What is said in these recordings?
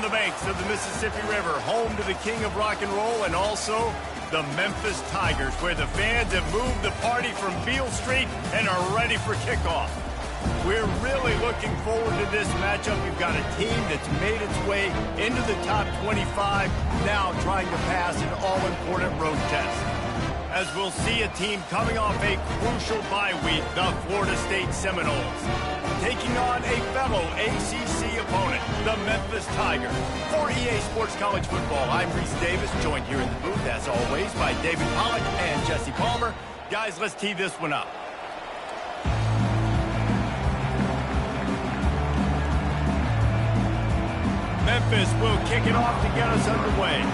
on the banks of the Mississippi River, home to the king of rock and roll and also the Memphis Tigers, where the fans have moved the party from Beale Street and are ready for kickoff. We're really looking forward to this matchup. We've got a team that's made its way into the top 25, now trying to pass an all-important road test. As we'll see a team coming off a crucial bye week, the Florida State Seminoles, taking on a fellow ACC opponent, the Memphis Tigers. For EA Sports College Football, I'm Reese Davis, joined here in the booth, as always, by David Pollack and Jesse Palmer. Guys, let's tee this one up. Memphis will kick it off to get us underway.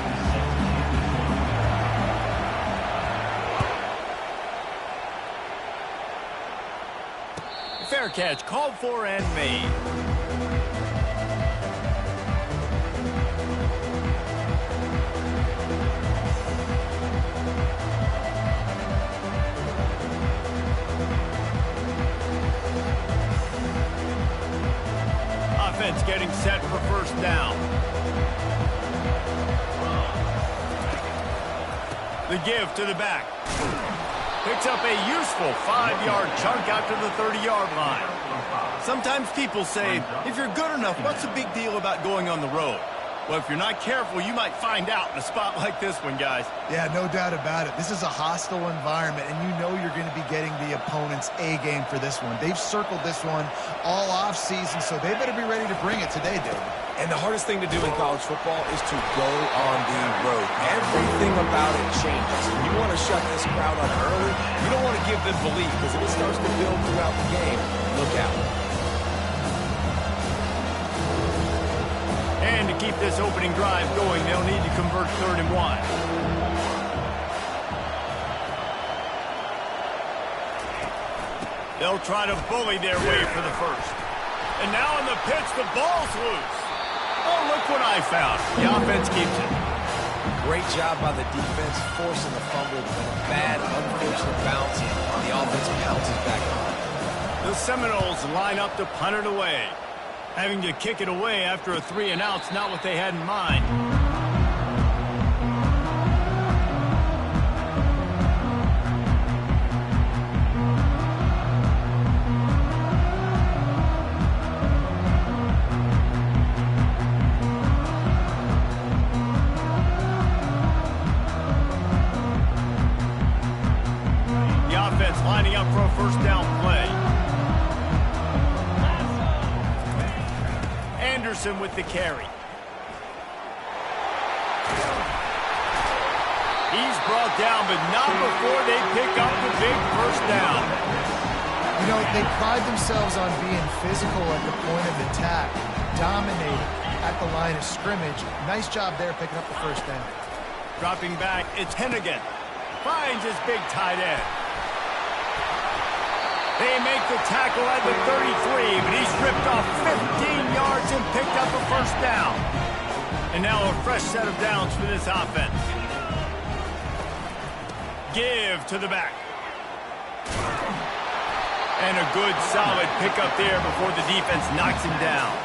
Fair catch, called for and made. Offense getting set for first down. The give to the back. Picks up a useful 5-yard chunk out to the 30-yard line. Sometimes people say, if you're good enough, what's the big deal about going on the road? Well, if you're not careful, you might find out in a spot like this one, guys. Yeah, no doubt about it. This is a hostile environment, and you know you're going to be getting the opponent's A-game for this one. They've circled this one all off-season, so they better be ready to bring it today, David. And the hardest thing to do in college football is to go on the road. Everything about it changes. And you want to shut this crowd up early. You don't want to give them belief, because if it starts to build throughout the game, look out. And to keep this opening drive going, they'll need to convert 3rd and 1. They'll try to bully their way for the first. And now on the pitch, the ball's loose. Oh, look what I found. The offense keeps it. Great job by the defense, forcing the fumble, but a bad, unfortunate bounce. The offense pounces back on. The Seminoles line up to punt it away. Having to kick it away after a 3-and-out's not what they had in mind. The offense lining up for a first down play. Anderson with the carry. He's brought down, but not before they pick up the big first down. You know, they pride themselves on being physical at the point of attack, dominating at the line of scrimmage. Nice job there picking up the first down. Dropping back, it's Hennigan. Finds his big tight end. They make the tackle at the 33, but he's ripped off 15 yards and picked up a first down. And now a fresh set of downs for this offense. Give to the back. And a good, solid pickup there before the defense knocks him down.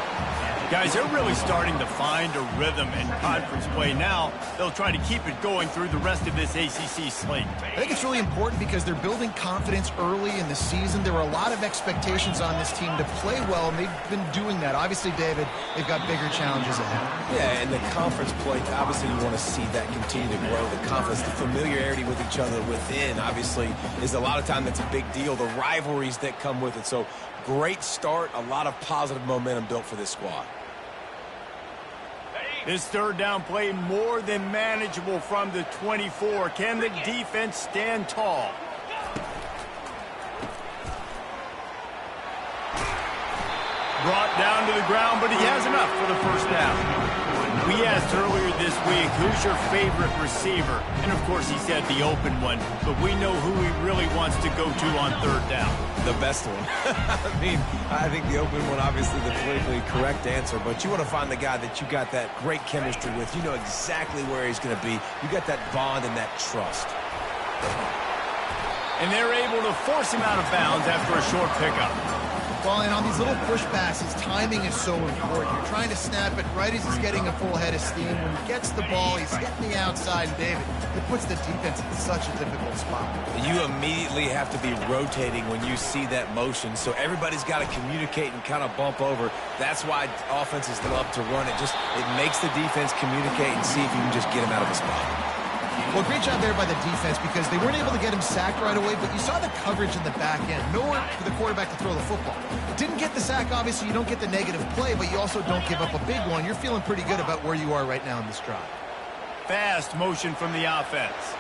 Guys, they're really starting to find a rhythm in conference play now. They'll try to keep it going through the rest of this ACC slate. I think it's really important because they're building confidence early in the season. There were a lot of expectations on this team to play well, and they've been doing that. Obviously, David, they've got bigger challenges ahead. Yeah, and the conference play, obviously you want to see that continue to grow. The confidence, the familiarity with each other within, obviously, is a lot of time that's a big deal. The rivalries that come with it. So, great start, a lot of positive momentum built for this squad. This third down play more than manageable from the 24. Can the defense stand tall? Brought down to the ground, but he has enough for the first down. We asked earlier this week, who's your favorite receiver? And, of course, he said the open one. But we know who he really wants to go to on third down. The best one. I think the open one, obviously the politically correct answer. But you want to find the guy that you got that great chemistry with. You know exactly where he's going to be. You got that bond and that trust. And they're able to force him out of bounds after a short pickup. Well, and on these little push passes, timing is so important. You're trying to snap it right as he's getting a full head of steam. When he gets the ball, he's hitting the outside, and David, it puts the defense in such a difficult spot. You immediately have to be rotating when you see that motion, so everybody's got to communicate and kind of bump over. That's why offenses love to run it. It makes the defense communicate and see if you can just get him out of a spot. Well, great job there by the defense because they weren't able to get him sacked right away, but you saw the coverage in the back end. Nowhere for the quarterback to throw the football. Didn't get the sack, obviously. You don't get the negative play, but you also don't give up a big one. You're feeling pretty good about where you are right now in this drive. Fast motion from the offense.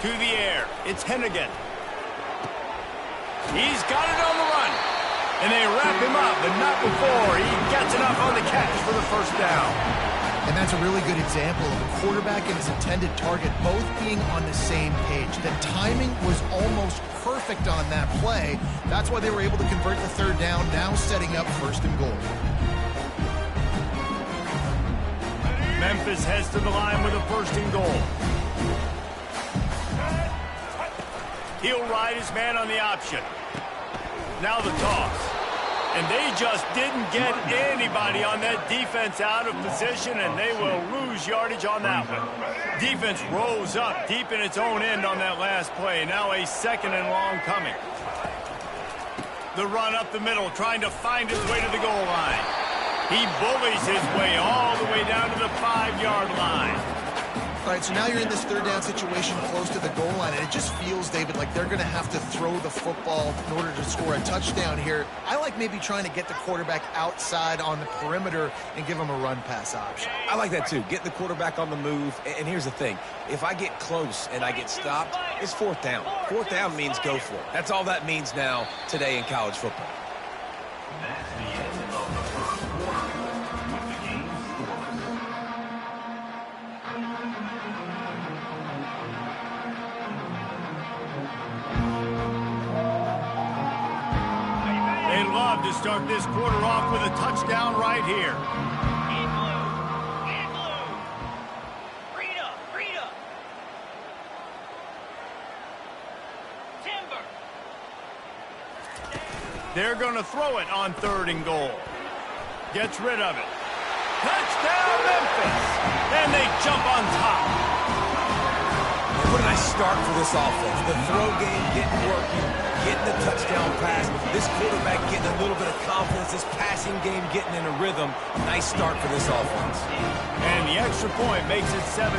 To the air. It's Hennigan. He's got it on the run. And they wrap him up, but not before he gets enough on the catch for the first down. And that's a really good example of a quarterback and his intended target both being on the same page. The timing was almost perfect on that play. That's why they were able to convert the third down, now setting up 1st and goal. Memphis heads to the line with a 1st and goal. He'll ride his man on the option. Now the toss. And they just didn't get anybody on that defense out of position, and they will lose yardage on that one. Defense rose up deep in its own end on that last play. Now a 2nd and long coming. The run up the middle, trying to find his way to the goal line. He bullies his way all the way down to the 5-yard line. All right, so now you're in this third down situation close to the goal line, and it just feels, David, like they're going to have to throw the football in order to score a touchdown here. I like maybe trying to get the quarterback outside on the perimeter and give him a run-pass option. I like that, too. Get the quarterback on the move. And here's the thing. If I get close and I get stopped, it's 4th down. 4th down means go for it. That's all that means now today in college football. To start this quarter off with a touchdown right here. In blue. Rita. Timber. They're going to throw it on 3rd and goal. Gets rid of it. Touchdown, Memphis. And they jump on top. What a nice start for this offense. The throw game getting working, getting the touchdown pass. This quarterback getting a little bit of confidence. This passing game getting in a rhythm. Nice start for this offense. And the extra point makes it 7-0.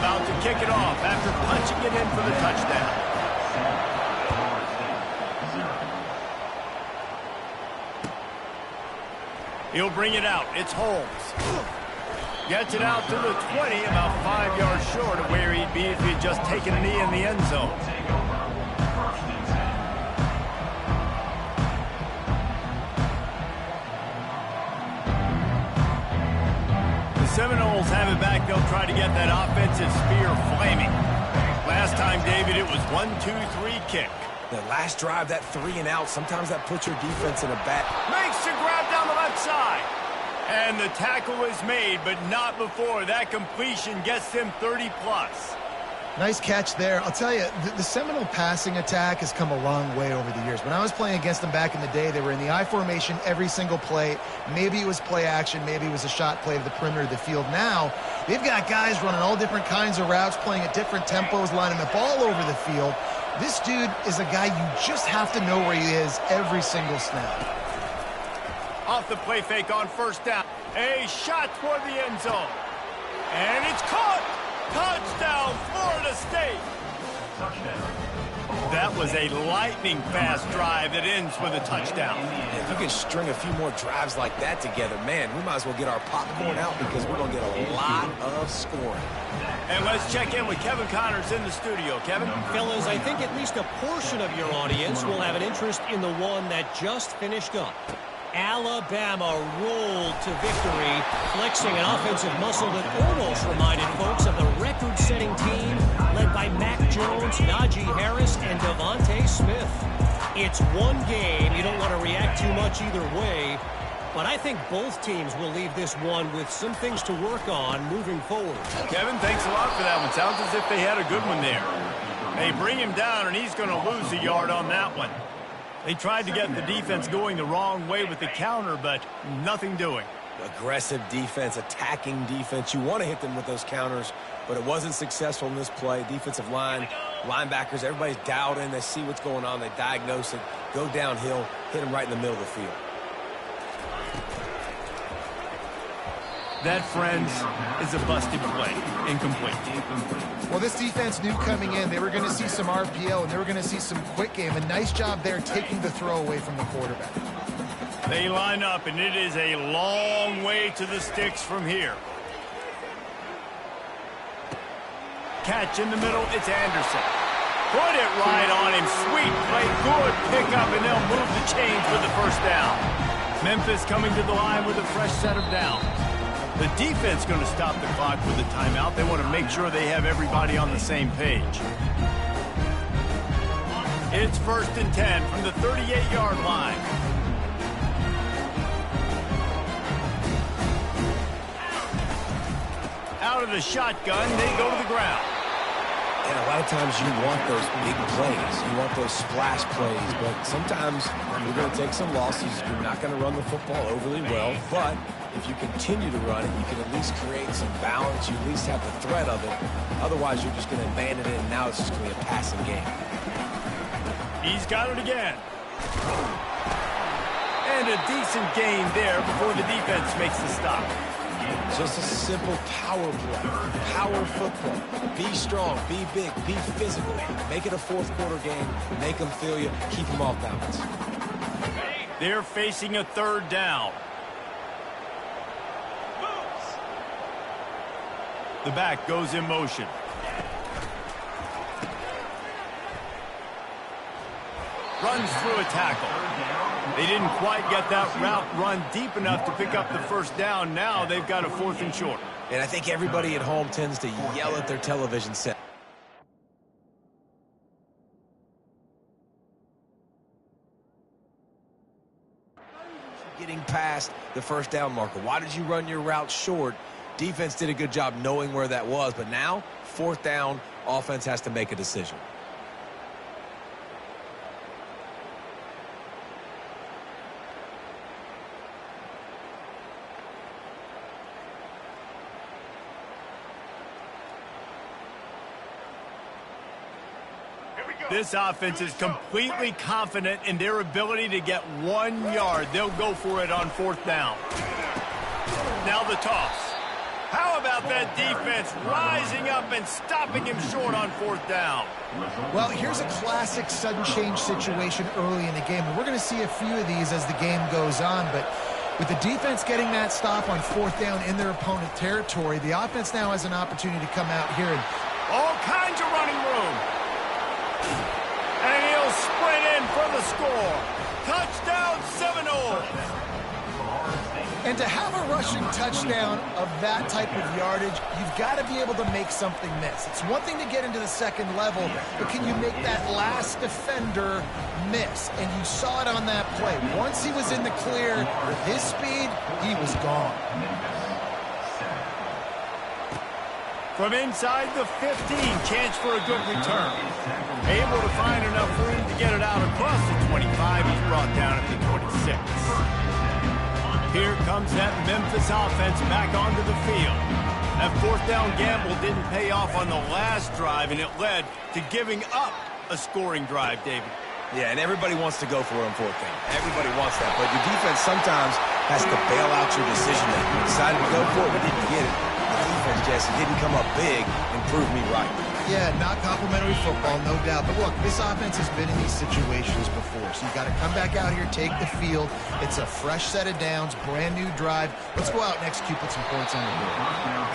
About to kick it off after punching it in for the touchdown. He'll bring it out. It's Holmes. Gets it out to the 20, about 5 yards short of where he'd be if he'd just taken a knee in the end zone. The Seminoles have it back. They'll try to get that offensive spear flaming. Last time, David, it was 1-2-3 kick. The last drive, that 3 and out, sometimes that puts your defense in a bad... Makes the grab down the left side. And the tackle is made, but not before. That completion gets them 30-plus. Nice catch there. I'll tell you, the Seminole passing attack has come a long way over the years. When I was playing against them back in the day, they were in the I formation every single play. Maybe it was play action. Maybe it was a shot play to the perimeter of the field. Now, they've got guys running all different kinds of routes, playing at different tempos, lining up all over the field. This dude is a guy you just have to know where he is every single snap. Off the play fake on 1st down. A shot toward the end zone. And it's caught. Touchdown, Florida State. That was a lightning-fast drive that ends with a touchdown. If you can string a few more drives like that together, man, we might as well get our popcorn out because we're going to get a lot of scoring. And let's check in with Kevin Connors in the studio. Kevin? Fellas, I think at least a portion of your audience will have an interest in the one that just finished up. Alabama rolled to victory, flexing an offensive muscle that almost reminded folks of the record-setting team led by Mac Jones, Najee Harris, and Devontae Smith. It's one game. You don't want to react too much either way, but I think both teams will leave this one with some things to work on moving forward. Kevin, thanks a lot for that one. Sounds as if they had a good one there. They bring him down, and he's going to lose a yard on that one. They tried to get the defense going the wrong way with the counter, but nothing doing. Aggressive defense, attacking defense. You want to hit them with those counters, but it wasn't successful in this play. Defensive line, linebackers, everybody's dialed in. They see what's going on. They diagnose it, go downhill, hit them right in the middle of the field. That, friends, is a busted play. Incomplete. Well, this defense knew coming in they were going to see some RPO, and they were going to see some quick game. A nice job there taking the throw away from the quarterback. They line up, and it is a long way to the sticks from here. Catch in the middle, it's Anderson. Put it right on him. Sweet play, good pickup, and they'll move the chains with the first down. Memphis coming to the line with a fresh set of downs. The defense going to stop the clock with a timeout. They want to make sure they have everybody on the same page. It's 1st and 10 from the 38-yard line. Out of the shotgun, they go to the ground. And a lot of times you want those big plays. You want those splash plays. But sometimes you're going to take some losses. You're not going to run the football overly well. But if you continue to run it, you can at least create some balance. You at least have the threat of it. Otherwise, you're just going to abandon it, and now it's just going to be a passing game. He's got it again. And a decent gain there before the defense makes the stop. Just a simple power play, power football. Be strong, be big, be physical. Make it a fourth-quarter game. Make them feel you. Keep them off balance. They're facing a 3rd down. The back goes in motion. Runs through a tackle. They didn't quite get that route run deep enough to pick up the first down. Now they've got a 4th and short. And I think everybody at home tends to yell at their television set. Getting past the first down marker. Why did you run your route short? Defense did a good job knowing where that was, but now, 4th down, offense has to make a decision. This offense is completely confident in their ability to get 1 yard. They'll go for it on 4th down. Now the toss. How about that defense rising up and stopping him short on 4th down? Well, here's a classic sudden change situation early in the game. And we're going to see a few of these as the game goes on. But with the defense getting that stop on 4th down in their opponent territory, the offense now has an opportunity to come out here and all kinds of running room. And he'll sprint in for the score. Touchdown, Seminoles. And to have a rushing touchdown of that type of yardage, you've got to be able to make something miss. It's one thing to get into the second level, but can you make that last defender miss? And you saw it on that play. Once he was in the clear with his speed, he was gone. From inside the 15, chance for a good return. Able to find enough room to get it out across the 25. He's brought down at the 26. Here comes that Memphis offense back onto the field. That 4th down gamble didn't pay off on the last drive, and it led to giving up a scoring drive, David. Yeah, and everybody wants to go for it on 4th down. Everybody wants that, but your defense sometimes has to bail out your decision-making. You decided to go for it, but didn't get it. The defense, Jesse, didn't come up big and prove me right. Yeah, not complimentary football, no doubt. But look, this offense has been in these situations before. So you got to come back out here, take the field. It's a fresh set of downs, brand new drive. Let's go out and execute, put some points on the board.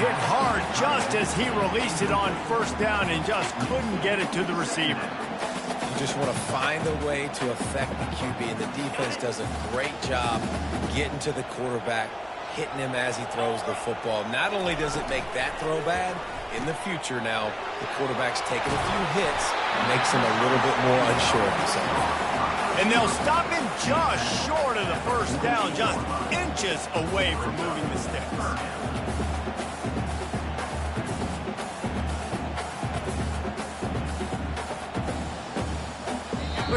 Hit hard just as he released it on 1st down and just couldn't get it to the receiver. You just want to find a way to affect the QB, and the defense does a great job getting to the quarterback, hitting him as he throws the football. Not only does it make that throw bad, in the future now, the quarterback's taking a few hits, makes him a little bit more unsure of himself. And they'll stop him just short of the 1st down, just inches away from moving the sticks.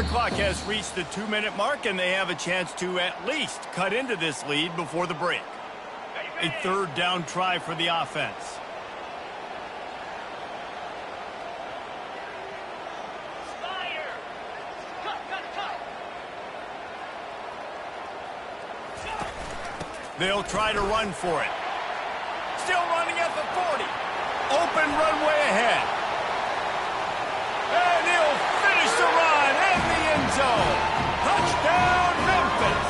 The clock has reached the 2-minute mark, and they have a chance to at least cut into this lead before the break. A third down try for the offense. They'll try to run for it. Still running at the 40. Open runway ahead. And he'll finish the run in the end zone. Touchdown, Memphis.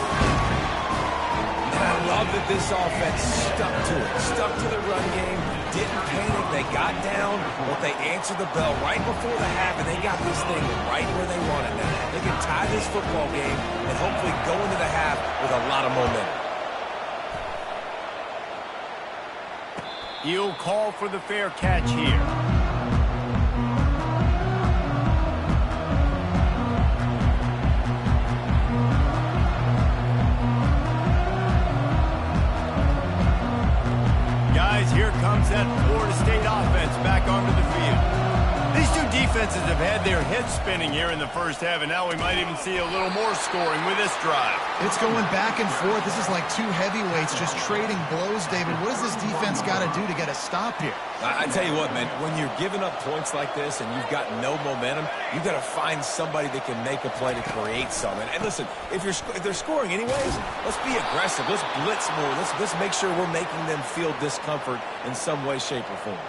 And I love that this offense stuck to it. Stuck to the run game. Didn't panic. They got down, but they answered the bell right before the half, and they got this thing right where they want it now. They can tie this football game and hopefully go into the half with a lot of momentum. He'll call for the fair catch here. Guys, here comes that Florida State offense back onto the field. These two defenses have had their heads spinning here in the first half, and now we might even see a little more scoring with this drive. It's going back and forth. This is like two heavyweights just trading blows, David. What does this defense got to do to get a stop here? I tell you what, man, when you're giving up points like this and you've got no momentum, you've got to find somebody that can make a play to create something. And listen, if they're scoring anyways, let's be aggressive. Let's blitz more. Let's make sure we're making them feel discomfort in some way, shape, or form.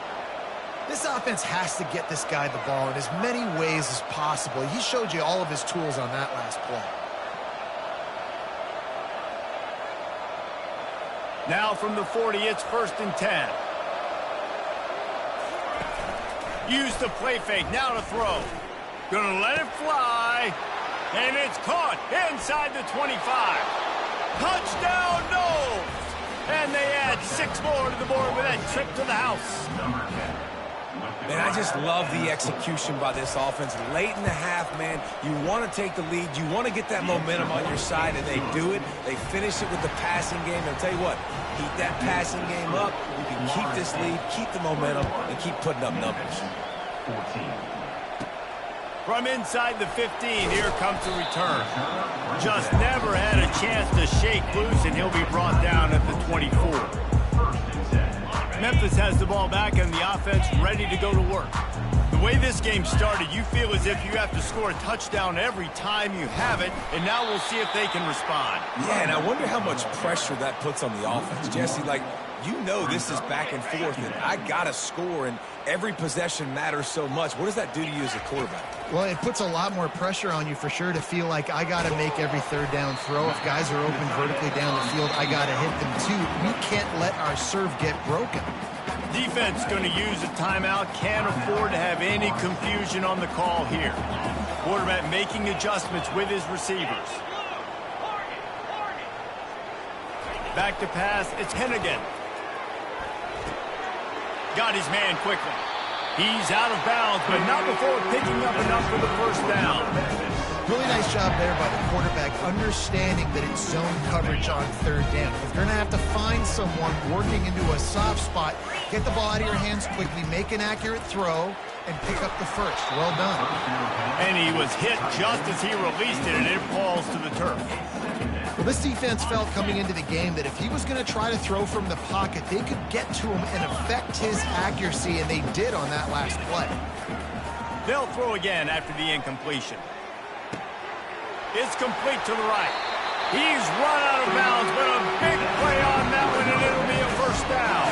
This offense has to get this guy the ball in as many ways as possible. He showed you all of his tools on that last play. Now from the 40, it's 1st and 10. Use the play fake, now to throw. Gonna let it fly, and it's caught inside the 25. Touchdown, Knowles! And they add 6 more to the board with that trip to the house. Man, I just love the execution by this offense. Late in the half, man, you want to take the lead. You want to get that momentum on your side, and they do it. They finish it with the passing game. And I'll tell you what, keep that passing game up. You can keep this lead, keep the momentum, and keep putting up numbers. From inside the 15, here comes the return. Just never had a chance to shake loose, and he'll be brought down at the 24. Memphis has the ball back and the offense ready to go to work. The way this game started, you feel as if you have to score a touchdown every time you have it, and now we'll see if they can respond. Yeah, and I wonder how much pressure that puts on the offense. Jesse, like, you know this is back and forth, and I got to score, and every possession matters so much. What does that do to you as a quarterback? Well, it puts a lot more pressure on you for sure to feel like I got to make every third down throw. If guys are open vertically down the field, I got to hit them too. We can't let our serve get broken. Defense going to use a timeout. Can't afford to have any confusion on the call here. Quarterback making adjustments with his receivers. Back to pass. It's Hennigan. Got his man quickly. He's out of bounds, but not before picking up enough for the first down. Really nice job there by the quarterback, understanding that it's zone coverage on third down. If you're going to have to find someone working into a soft spot, get the ball out of your hands quickly, make an accurate throw, and pick up the first. Well done. And he was hit just as he released it, and it falls to the turf. Well, this defense felt coming into the game that if he was going to try to throw from the pocket, they could get to him and affect his accuracy, and they did on that last play. They'll throw again after the incompletion. It's complete to the right. He's run out of bounds, but a big play on that one, and it'll be a first down.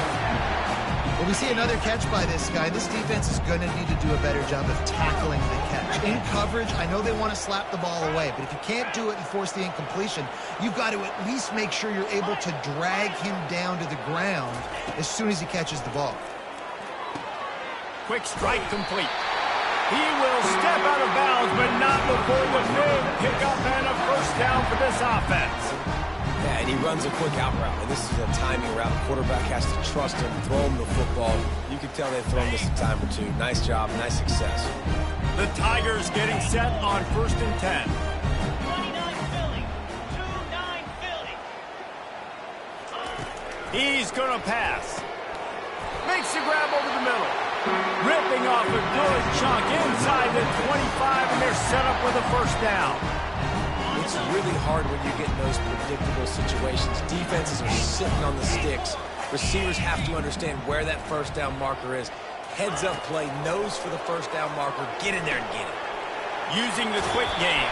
Well, we see another catch by this guy. This defense is going to need to do a better job of tackling the catch. In coverage, I know they want to slap the ball away, but if you can't do it and force the incompletion, you've got to at least make sure you're able to drag him down to the ground as soon as he catches the ball. Quick strike complete. He will step out of bounds, but not before the big pickup and a first down for this offense. Yeah, and he runs a quick out route. And this is a timing route. The quarterback has to trust him, throw him the football. You can tell they've thrown this a time or two. Nice job, nice success. The Tigers getting set on 1st and 10. 29 Philly. 2-9 Philly. He's going to pass. Makes the grab over the middle. Ripping off a good chunk inside the 25, and they're set up with a first down. It's really hard when you get in those predictable situations. Defenses are sitting on the sticks. Receivers have to understand where that first down marker is. Heads up play, nose for the first down marker. Get in there and get it. Using the quick game.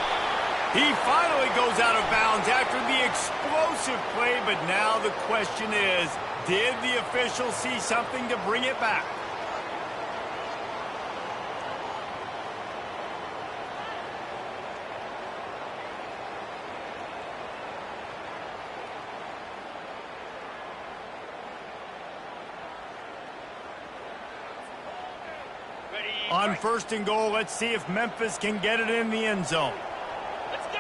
He finally goes out of bounds after the explosive play, but now the question is, did the official see something to bring it back? On first and goal, let's see if Memphis can get it in the end zone. Let's go.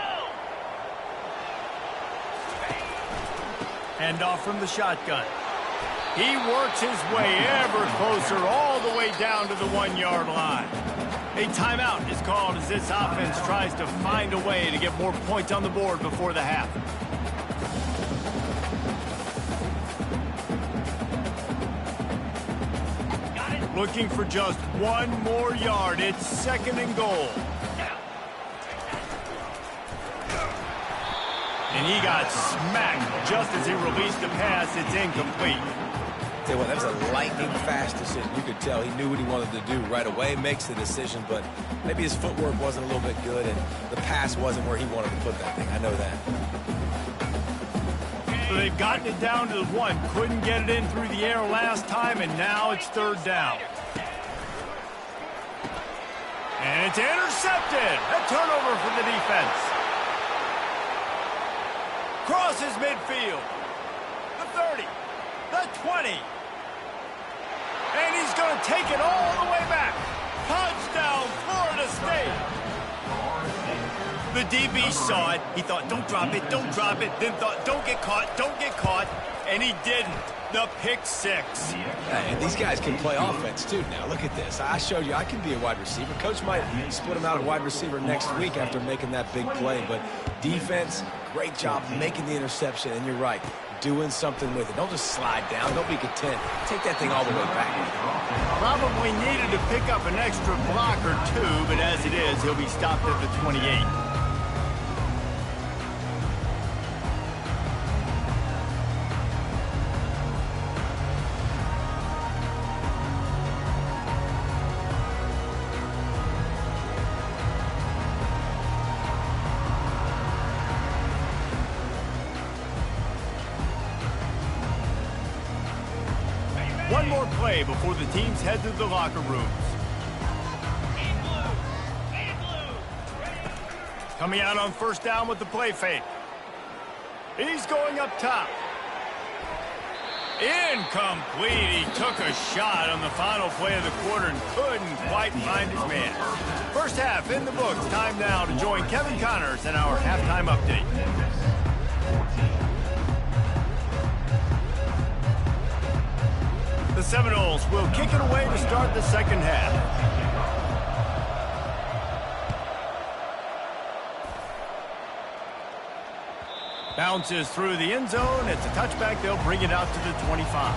Hand off from the shotgun. He works his way ever closer all the way down to the 1-yard line. A timeout is called as this offense tries to find a way to get more points on the board before the half. Looking for just one more yard. It's second and goal. And he got smacked just as he released the pass. It's incomplete. Tell you what, that was a lightning-fast decision. You could tell he knew what he wanted to do right away, makes the decision, but maybe his footwork wasn't a little bit good, and the pass wasn't where he wanted to put that thing. I know that. So they've gotten it down to the 1. Couldn't get it in through the air last time, and now it's third down. And it's intercepted. A turnover for the defense. Crosses midfield. The 30. The 20. And he's going to take it all the way back. Touchdown, Florida State. The DB saw it. He thought, don't drop it, don't drop it. Then thought, don't get caught, don't get caught. And he didn't. The pick six. And these guys can play offense, too. Now, look at this. I showed you I can be a wide receiver. Coach might split him out at wide receiver next week after making that big play. But defense, great job making the interception. And you're right, doing something with it. Don't just slide down. Don't be content. Take that thing all the way back. Probably needed to pick up an extra block or two, but as it is, he'll be stopped at the 28. One more play before the teams head to the locker rooms. Coming out on first down with the play fake. He's going up top. Incomplete. He took a shot on the final play of the quarter and couldn't quite find his man. First half in the books. Time now to join Kevin Connors in our halftime update. The Seminoles will kick it away to start the second half. Bounces through the end zone. It's a touchback. They'll bring it out to the 25.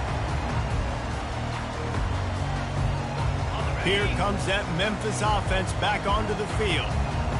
Here comes that Memphis offense back onto the field.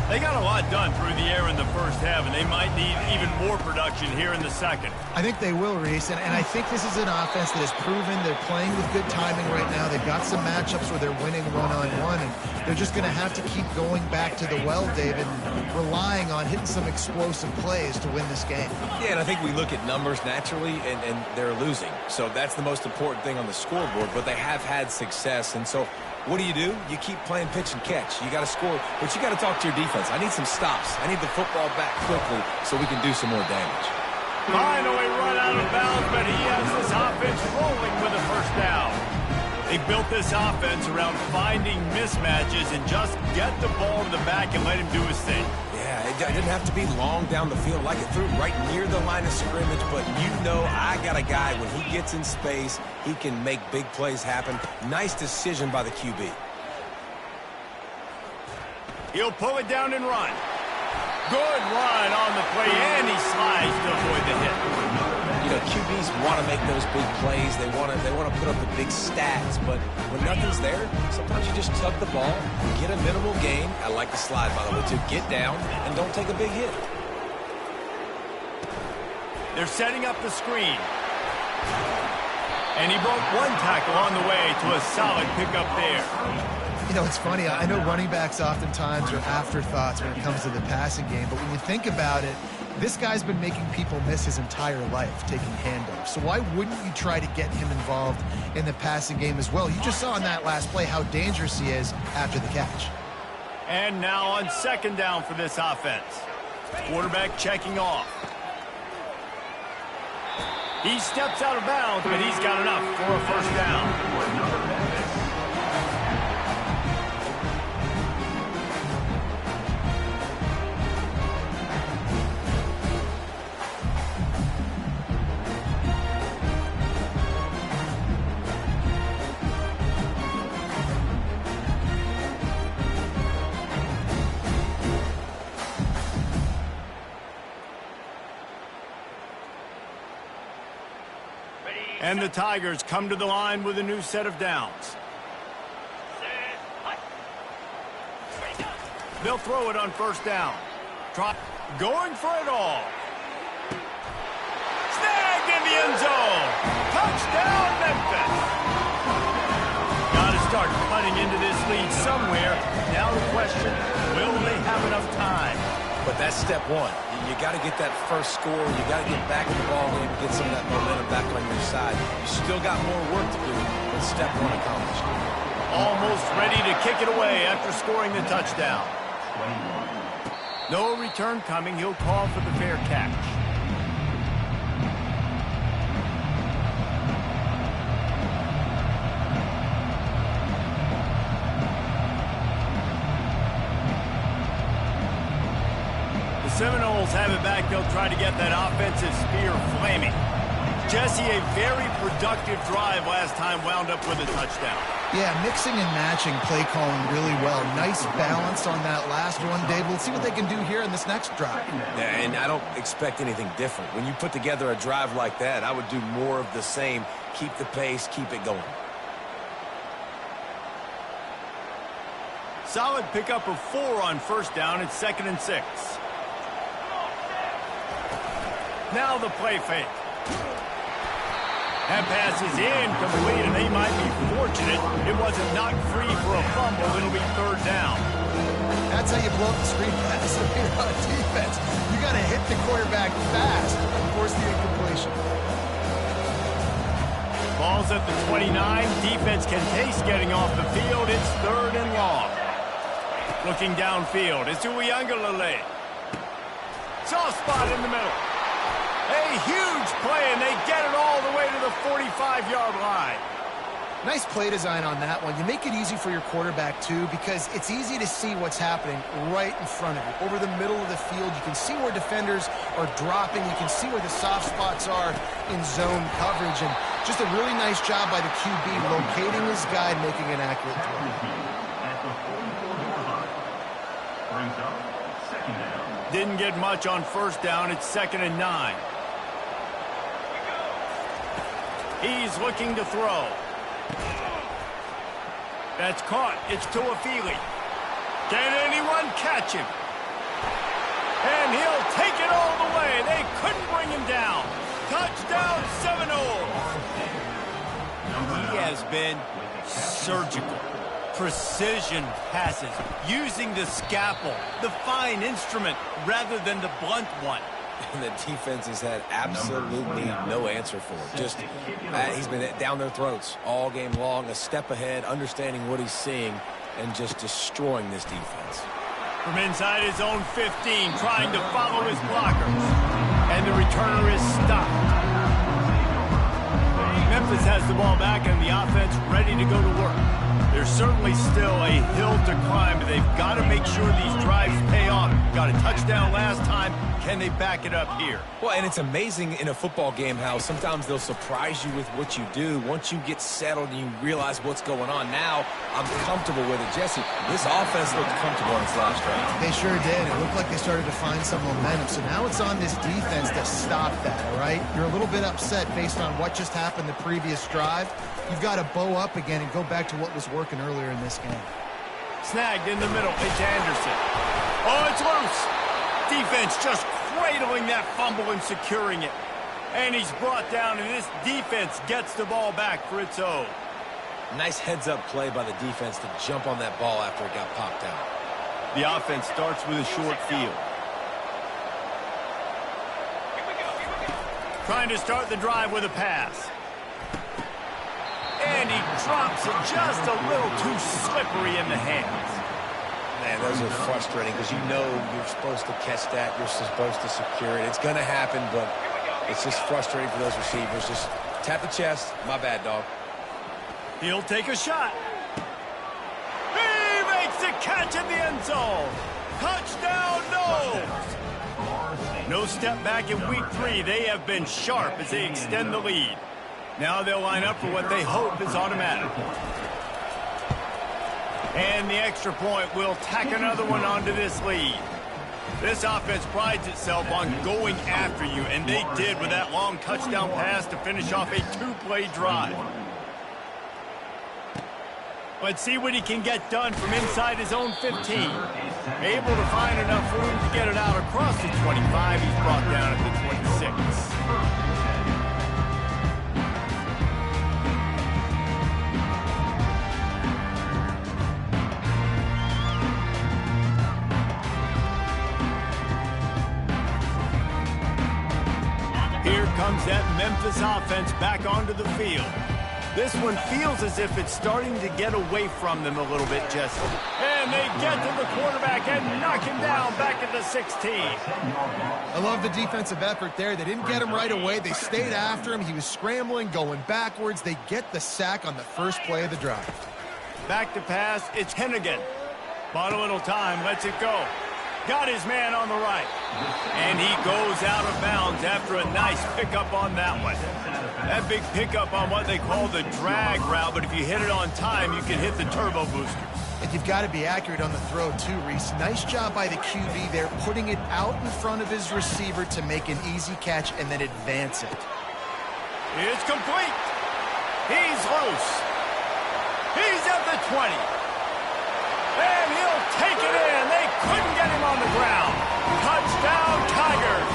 They got a lot done through the air in the first half, and they might need even more production here in the second. I think they will, Reese, and I think this is an offense that has proven they're playing with good timing right now. They've got some matchups where they're winning one-on-one, and they're just going to have to keep going back to the well, David, and relying on hitting some explosive plays to win this game. Yeah, and I think we look at numbers naturally, and they're losing. So that's the most important thing on the scoreboard, but they have had success, and so what do? You keep playing pitch and catch. You got to score, but you got to talk to your defense. I need some stops. I need the football back quickly so we can do some more damage. Finally run out of bounds, but he has this offense rolling with a first down. They built this offense around finding mismatches and just get the ball to the back and let him do his thing. Yeah, it didn't have to be long down the field. Like it threw right near the line of scrimmage, but you know I got a guy, when he gets in space, he can make big plays happen. Nice decision by the QB. He'll pull it down and run. Good run on the play, and he slides to avoid the hit. You QBs want to make those big plays. They want to put up the big stats. But when nothing's there, sometimes you just tuck the ball, get a minimal gain. I like the slide, by the way, to get down and don't take a big hit. They're setting up the screen. And he broke one tackle on the way to a solid pickup there. You know, it's funny. I know running backs oftentimes are afterthoughts when it comes to the passing game, but when you think about it, this guy's been making people miss his entire life taking handoffs. So why wouldn't you try to get him involved in the passing game as well? You just saw in that last play how dangerous he is after the catch. And now on second down for this offense. Quarterback checking off. He steps out of bounds, but he's got enough for a first down. And the Tigers come to the line with a new set of downs. They'll throw it on first down. Going for it all. Snagged in the end zone. Touchdown, Memphis. Got to start cutting into this lead somewhere. Now the question, will they have enough time? But that's step one. You got to get that first score. You got to get back in the ball game and get some of that momentum back on your side. You still got more work to do, but step one accomplished. Almost ready to kick it away after scoring the touchdown. No return coming. He'll call for the fair catch. Seminoles have it back. They'll try to get that offensive spear flaming. Jesse, a very productive drive last time, wound up with a touchdown. Yeah, mixing and matching play calling really well. Nice balance on that last one, Dave. We'll see what they can do here in this next drive. Yeah, and I don't expect anything different. When you put together a drive like that, I would do more of the same. Keep the pace, keep it going. Solid pickup of 4 on first down. It's 2nd and 6. Now the play fake. That pass is incomplete, and they might be fortunate it wasn't knocked free for a fumble. It'll be 3rd down. That's how you blow up the screen pass if you're on defense. You got to hit the quarterback fast and force the incompletion. Ball's at the 29. Defense can taste getting off the field. It's 3rd and long. Looking downfield. It's Uyunglele. Soft spot in the middle. A huge play, and they get it all the way to the 45-yard line. Nice play design on that one. You make it easy for your quarterback, too, because it's easy to see what's happening right in front of you. Over the middle of the field, you can see where defenders are dropping. You can see where the soft spots are in zone coverage. And just a really nice job by the QB locating his guy and making an accurate throw. Didn't get much on first down. It's 2nd and 9. He's looking to throw. That's caught. It's Tuafili. Can anyone catch him? And he'll take it all the way. They couldn't bring him down. Touchdown, Seminoles. He has been surgical. Precision passes, using the scalpel, the fine instrument, rather than the blunt one. And the defense has had absolutely no answer for it. Just, he's been down their throats all game long, a step ahead, understanding what he's seeing, and just destroying this defense. From inside his own 15, trying to follow his blockers. And the returner is stopped. Memphis has the ball back, and the offense ready to go to work. They're certainly still a hill to climb, but they've got to make sure these drives pay off. Got a touchdown last time. Can they back it up here? Well, and it's amazing in a football game how sometimes they'll surprise you with what you do. Once you get settled and you realize what's going on, now I'm comfortable with it. Jesse, this offense looked comfortable in its last drive. They sure did. It looked like they started to find some momentum. So now it's on this defense to stop that, all right? You're a little bit upset based on what just happened the previous drive. You've got to bow up again and go back to what was working earlier in this game. Snagged in the middle. It's Anderson. Oh, it's loose. Defense just cradling that fumble and securing it. And he's brought down, and this defense gets the ball back for its own. Nice heads-up play by the defense to jump on that ball after it got popped out. The offense starts with a short field. Trying to start the drive with a pass. And he drops it just a little too slippery in the hands. Man, those are frustrating because you know you're supposed to catch that. You're supposed to secure it. It's going to happen, but it's just frustrating for those receivers. Just tap the chest. My bad, dog. He'll take a shot. He makes the catch in the end zone. Touchdown, no! No step back in week 3. They have been sharp as they extend the lead. Now they'll line up for what they hope is automatic. And the extra point will tack another one onto this lead. This offense prides itself on going after you, and they did with that long touchdown pass to finish off a 2-play drive. Let's see what he can get done from inside his own 15. Able to find enough room to get it out across the 25. He's brought down at the 26. Here comes that Memphis offense back onto the field. This one feels as if it's starting to get away from them a little bit, Jesse. And they get to the quarterback and knock him down back at the 16. I love the defensive effort there. They didn't get him right away. They stayed after him. He was scrambling, going backwards. They get the sack on the first play of the drive. Back to pass. It's Hennigan. Bought a little time. Lets it go. Got his man on the right. And he goes out of bounds after a nice pickup on that one. That big pickup on what they call the drag route, but if you hit it on time, you can hit the turbo booster. And you've got to be accurate on the throw, too, Reese. Nice job by the QB there, putting it out in front of his receiver to make an easy catch and then advance it. It's complete. He's loose. He's at the 20. And he'll take it in. They couldn't get him on the ground. Touchdown, Tigers.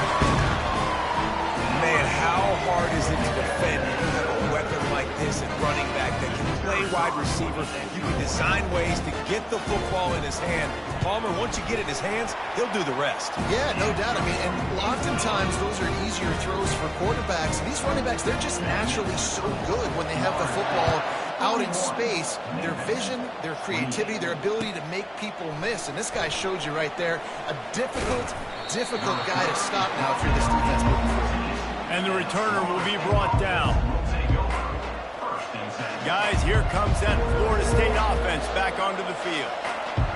Man, how hard is it to defend when you have a weapon like this at running back that can play wide receiver? You can design ways to get the football in his hand. Palmer, once you get it in his hands, he'll do the rest. Yeah, no doubt. I mean, and oftentimes those are easier throws for quarterbacks. These running backs, they're just naturally so good when they have the football out in space. Their vision, their creativity, their ability to make people miss. And this guy showed you right there, a difficult guy to stop now if you're this defense moving forward. And the returner will be brought down. Guys, here comes that Florida State offense back onto the field.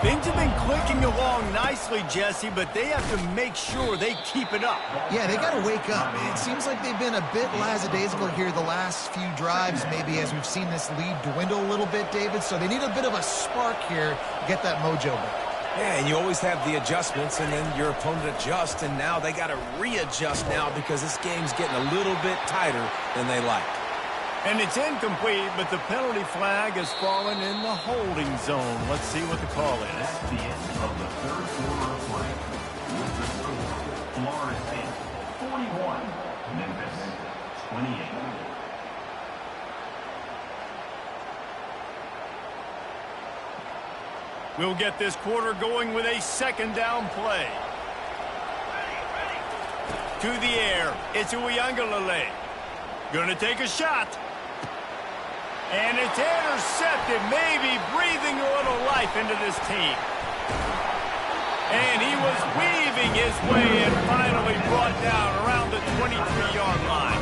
Things have been clicking along nicely, Jesse, but they have to make sure they keep it up. Yeah, they got to wake up. It seems like they've been a bit lackadaisical here the last few drives, maybe as we've seen this lead dwindle a little bit, David. So they need a bit of a spark here to get that mojo back. Yeah, and you always have the adjustments, and then your opponent adjusts, and now they got to readjust now because this game's getting a little bit tighter than they like. And it's incomplete, but the penalty flag has fallen in the holding zone. Let's see what the call is. That's the end of the third quarter of play. With the score, Florida State 41, Memphis 28. We'll get this quarter going with a second down play. To the air, it's Uiagalelei. Gonna take a shot. And it's intercepted, maybe breathing a little life into this team. And he was weaving his way and finally brought down around the 23-yard line.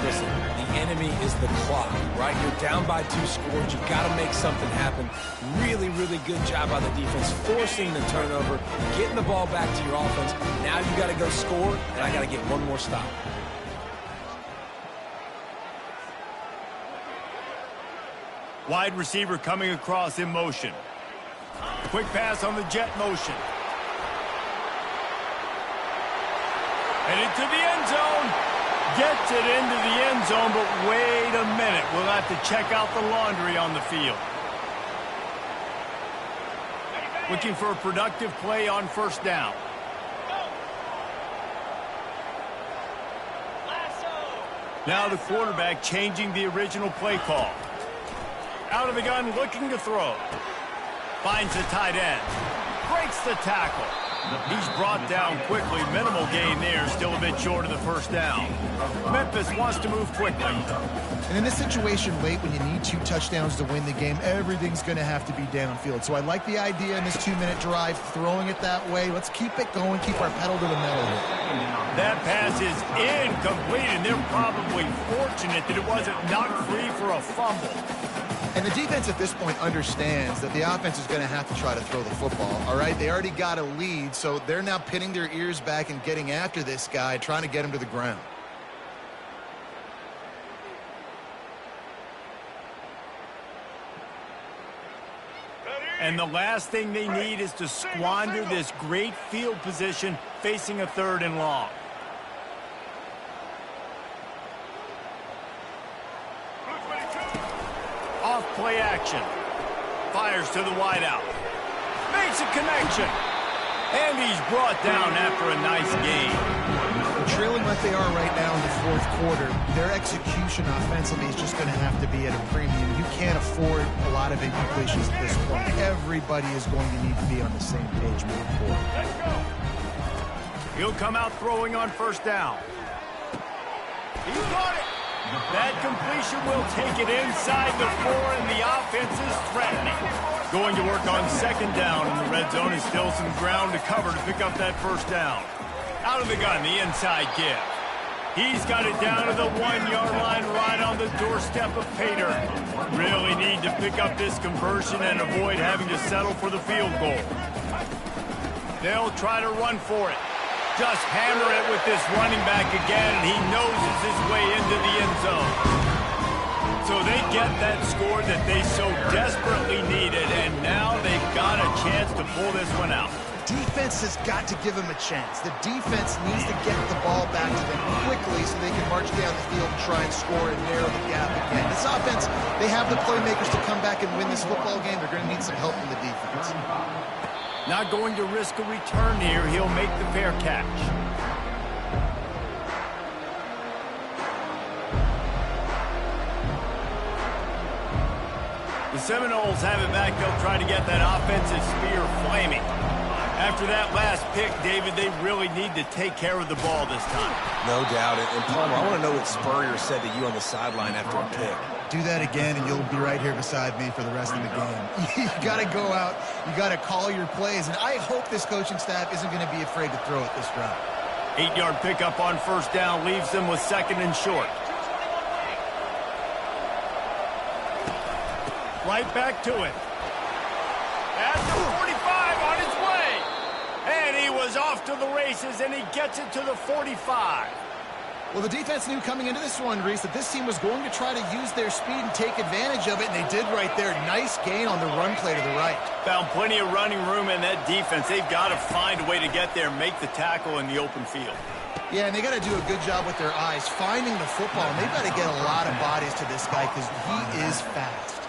listen, the enemy is the clock, right? You're down by 2 scores. You've got to make something happen. Really, really good job by the defense, forcing the turnover, getting the ball back to your offense. Now you got to go score, and I got to get one more stop. Wide receiver coming across in motion. Quick pass on the jet motion. And into the end zone. Gets it into the end zone, but wait a minute. We'll have to check out the laundry on the field. Looking for a productive play on first down. Now the quarterback changing the original play call. Out of the gun, looking to throw. Finds the tight end. Breaks the tackle. He's brought down quickly. Minimal gain there. Still a bit short of the first down. Memphis wants to move quickly. And in this situation late, when you need 2 touchdowns to win the game, everything's going to have to be downfield. So I like the idea in this 2-minute drive, throwing it that way. Let's keep it going, keep our pedal to the metal. That pass is incomplete, and they're probably fortunate that it wasn't knocked free for a fumble. And the defense at this point understands that the offense is going to have to try to throw the football, all right? They already got a lead, so they're now pinning their ears back and getting after this guy, trying to get him to the ground. And the last thing they need is to squander this great field position facing a 3rd and long. Off play action. Fires to the wideout. Makes a connection. And he's brought down after a nice gain. Trailing like they are right now in the 4th quarter, their execution offensively is just going to have to be at a premium. You can't afford a lot of incompletions at this point. Everybody is going to need to be on the same page moving forward. Let's go. He'll come out throwing on first down. He's got it. That completion will take it inside the 4, and the offense is threatening. Going to work on 2nd down in the red zone. Is still some ground to cover to pick up that first down. Out of the gun, the inside give. He's got it down to the 1-yard line, right on the doorstep of Pater. Really need to pick up this conversion and avoid having to settle for the field goal. They'll try to run for it. Just hammer it with this running back again, and he noses his way into the end zone. So they get that score that they so desperately needed, and now they've got a chance to pull this one out. Defense has got to give them a chance. The defense needs to get the ball back to them quickly so they can march down the field and try and score and narrow the gap again. This offense, they have the playmakers to come back and win this football game. They're going to need some help from the defense. Not going to risk a return here. He'll make the fair catch. The Seminoles have it back. They'll try to get that offensive spear flaming. After that last pick, David, they really need to take care of the ball this time. No doubt. And Palmer, I want to know what Spurrier said to you on the sideline after a pick. Do that again, and you'll be right here beside me for the rest of the game. You got to go out. You got to call your plays. And I hope this coaching staff isn't going to be afraid to throw it this drive. 8-yard pickup on first down leaves them with 2nd and short. Right back to it. At the 45 on his way. And he was off to the races, and he gets it to the 45. Well, the defense knew coming into this one, Reese, that this team was going to try to use their speed and take advantage of it, and they did right there. Nice gain on the run play to the right. Found plenty of running room in that defense. They've got to find a way to get there, make the tackle in the open field. Yeah, and they got to do a good job with their eyes, finding the football, and they've got to get a lot of bodies to this guy because he is fast.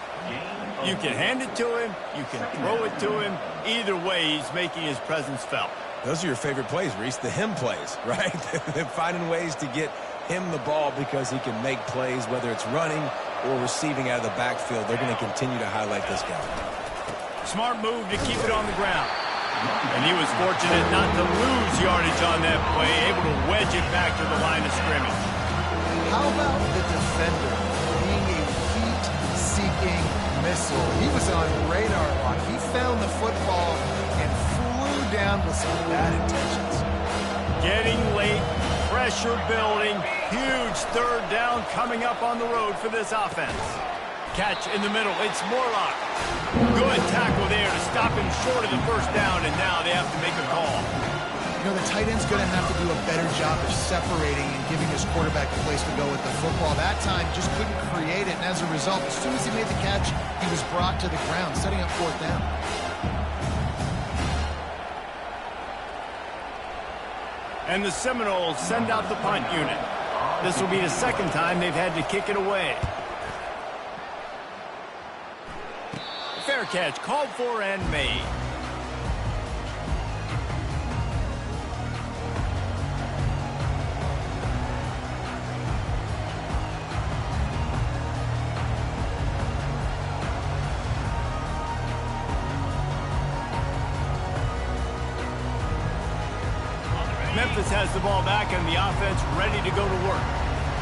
You can hand it to him, you can throw it to him. Either way, he's making his presence felt. Those are your favorite plays, Reese, the him plays, right? They're finding ways to get him the ball because he can make plays, whether it's running or receiving out of the backfield. They're going to continue to highlight this guy. Smart move to keep it on the ground. And he was fortunate not to lose yardage on that play, able to wedge it back to the line of scrimmage. How about the defender being a heat-seeking missile? He was on radar lock. He found the football and flew down with some bad intentions. Getting late, Pressure building. Huge third down coming up on the road for this offense. Catch in the middle. It's Morlock. Good tackle there to stop him short of the first down, and now they have to make a call. You know, the tight end's going to have to do a better job of separating and giving his quarterback a place to go with the football. That time just couldn't create it, and as a result, as soon as he made the catch, he was brought to the ground, setting up fourth down. And the Seminoles send out the punt unit. This will be the second time they've had to kick it away. Fair catch called for and made. Memphis has the ball back and the offense ready to go to work.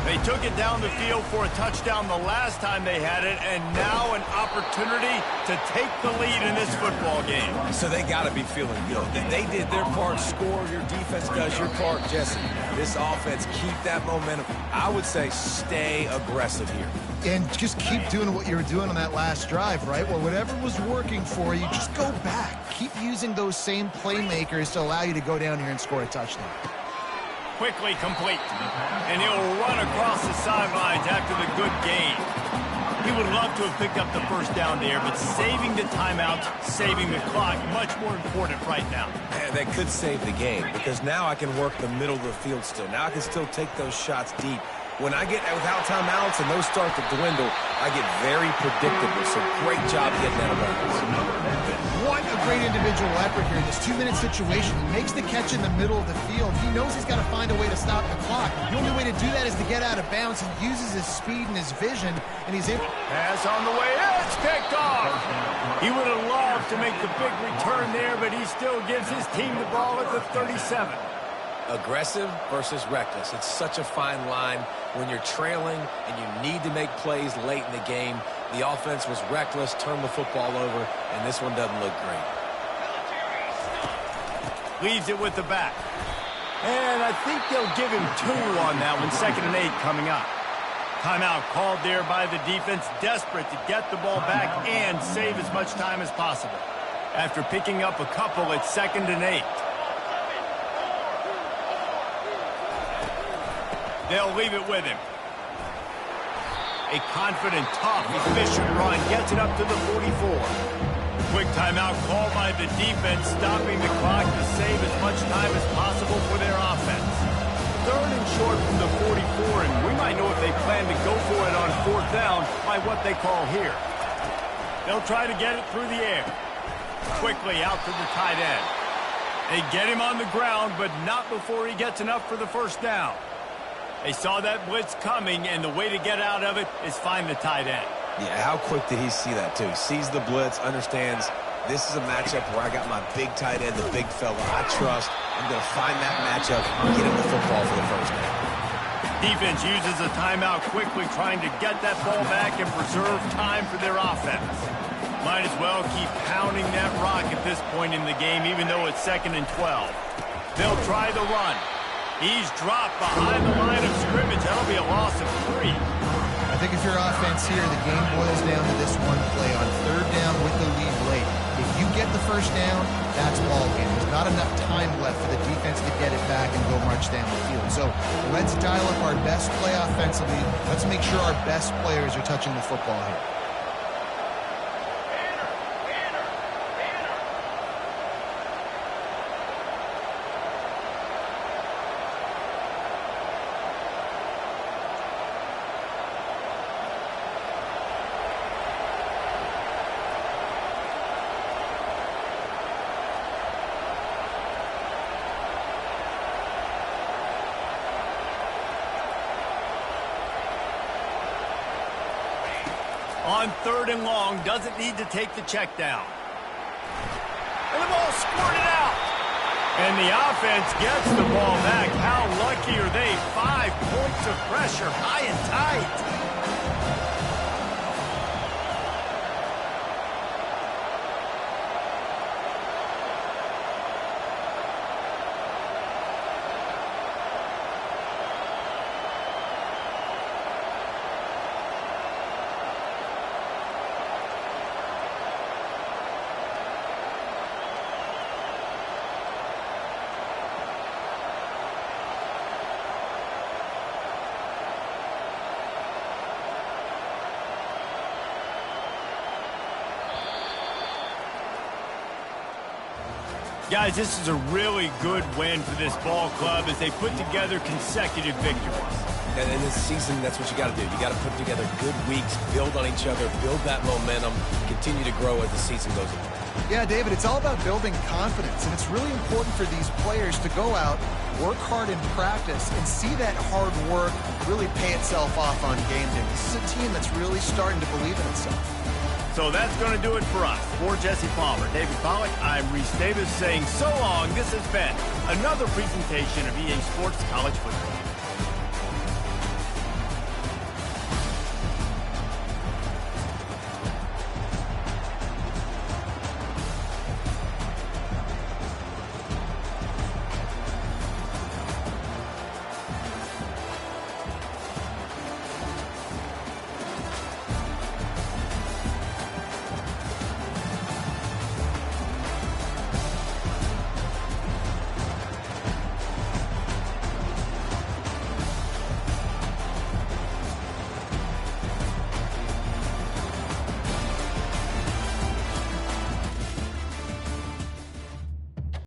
They took it down the field for a touchdown the last time they had it, and now an opportunity to take the lead in this football game. So they got to be feeling good. They did their part, score, your defense does your part, Jesse. This offense, keep that momentum. I would say stay aggressive here. And just keep doing what you were doing on that last drive, right? Well, whatever was working for you, just go back. Keep using those same playmakers to allow you to go down here and score a touchdown. Quickly complete. And he'll run across the sidelines after the good gain. He would love to have picked up the first down there, but saving the timeout, saving the clock, much more important right now. Man, that could save the game because now I can work the middle of the field still. Now I can still take those shots deep. When I get without timeouts and those start to dwindle, I get very predictable. So great job getting that abundance. What a great individual effort here in this 2-minute situation. He makes the catch in the middle of the field. He knows he's got to find a way to stop the clock. The only way to do that is to get out of bounds. He uses his speed and his vision, and he's able. Pass on the way. It's picked off. He would have loved to make the big return there, but he still gives his team the ball at the 37. Aggressive versus reckless. It's such a fine line when you're trailing and you need to make plays late in the game. The offense was reckless, turned the football over, and this one doesn't look great. Leaves it with the back. And I think they'll give him 2 on that one. 2nd and 8 coming up. Timeout called there by the defense, desperate to get the ball back and save as much time as possible. After picking up a couple, it's 2nd and 8. They'll leave it with him. A confident, tough, efficient run gets it up to the 44. Quick timeout called by the defense, stopping the clock to save as much time as possible for their offense. 3rd and short from the 44, and we might know if they plan to go for it on 4th down by what they call here. They'll try to get it through the air. Quickly out to the tight end. They get him on the ground, but not before he gets enough for the first down. They saw that blitz coming, and the way to get out of it is find the tight end. Yeah, how quick did he see that, too? He sees the blitz, understands this is a matchup where I got my big tight end, the big fella I trust. I'm going to find that matchup and get him the football for the first down. Defense uses a timeout quickly, trying to get that ball back and preserve time for their offense. Might as well keep pounding that rock at this point in the game, even though it's 2nd and 12. They'll try the run. He's dropped behind the line of scrimmage. That'll be a loss of 3. I think if you're offense here, the game boils down to this one play on 3rd down with the lead late. If you get the first down, that's ball game. There's not enough time left for the defense to get it back and go march down the field. So let's dial up our best play offensively. Let's make sure our best players are touching the football here. On 3rd and long, doesn't need to take the check down. And the ball squirted out. And the offense gets the ball back. How lucky are they? 5 points of pressure, high and tight. Guys, this is a really good win for this ball club as they put together consecutive victories. And in this season, that's what you got to do. You got to put together good weeks, build on each other, build that momentum, continue to grow as the season goes on. Yeah, David, it's all about building confidence, and it's really important for these players to go out, work hard in practice, and see that hard work really pay itself off on game day. This is a team that's really starting to believe in itself. So that's going to do it for us. For Jesse Palmer, David Pollack, I'm Reese Davis saying so long. This has been another presentation of EA Sports College Football.